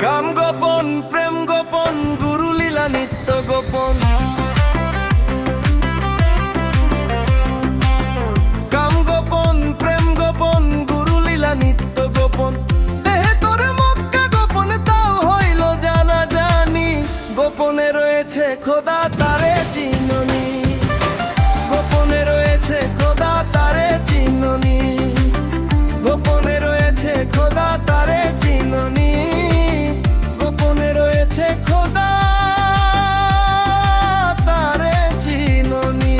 কাম গোপন প্রেম গোপন গুরু লীলা নিত্য গোপন। কাম গোপন প্রেম গোপন গুরু লীলা নিত্য গোপন। দেহে তোরে মক্কা গোপন তাও হইল জানা জানি। গোপনে রয়েছে খোদা তারে চিননি। গোপনে রয়েছে খোদা তারে চিননি। গোপনে রয়েছে খোদা তারে চিননি। গোপনে রয়েছে খোদা তারে চিননি।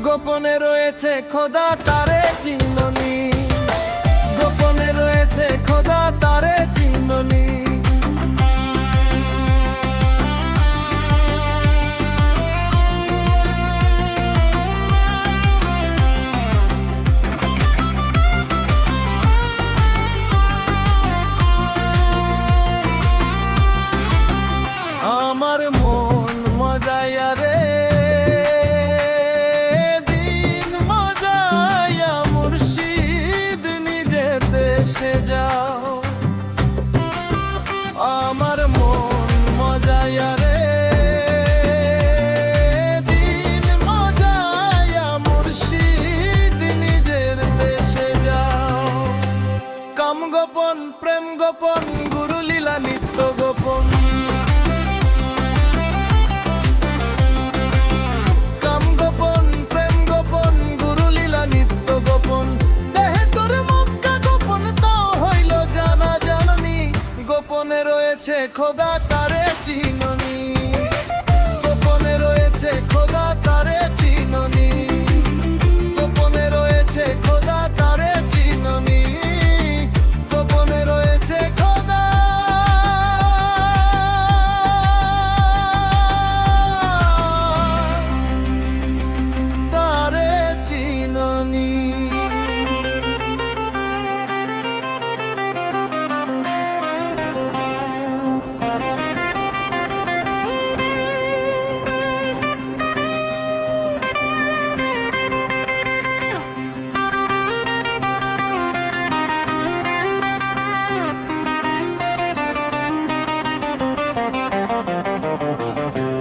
গোপনে রয়েছে খোদা তারে চিননি। গোপনে রয়েছে খোদা তারে চিননি। আমার মন মজাইয়া রে যাও। আমার মন মজাইয়া রে দিন মজাইয়া মুর্শিদ নিজের দেশে যাও। কাম গোপন প্রেম গোপন গুরু লীলা নিত্য গোপন। কাম গোপন প্রেম গোপন গুরু লীলা নিত্য গোপন। গোপনে রয়েছে খোদা তারে চিননি। গোপনে রয়েছে খোদা তারে চিননি। গোপনে রয়েছে খোদা তারে চিননি। গোপনে রয়েছে খোদা তারে চিননি।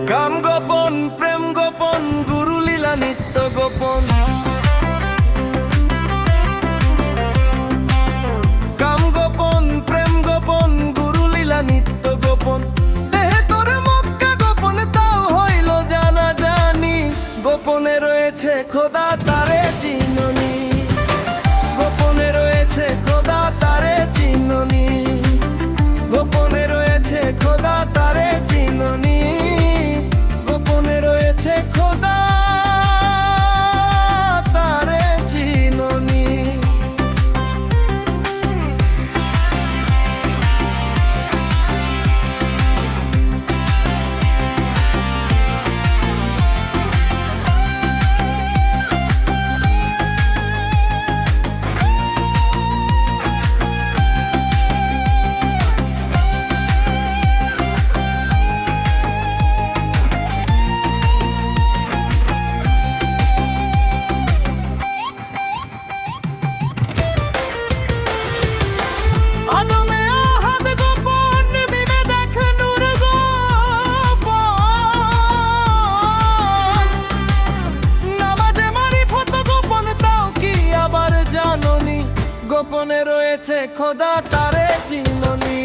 কাম গোপন প্রেম গোপন গুরু লীলা নিত্য গোপন। কাম গোপন প্রেম গোপন গুরু লীলা নিত্য গোপন। দেহে তোরে মক্কা গোপন তাও হইল জানা জানি। গোপনে রয়েছে খোদা তারে চিননি। গোপনে রয়েছে খোদা তারে চিননি। গোপনে রয়েছে খোদা তারে চিননি। গোপনে রয়েছে খোদা তারে চিননি। গোপনে রয়েছে খোদা তারে চিননি।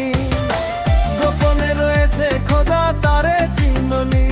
গোপনে রয়েছে খোদা তারে চিননি।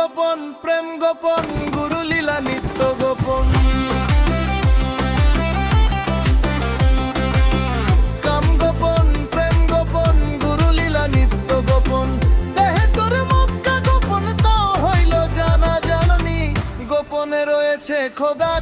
গোপন প্রেম গোপন গুরু লীলা নিত্য গোপন কাম গোপন প্রেম গোপন গুরু লীলা নিত্য গোপন দেহে তোর মক্কা গোপন তো হইল জানা জাননি গোপনে রয়েছে খোদা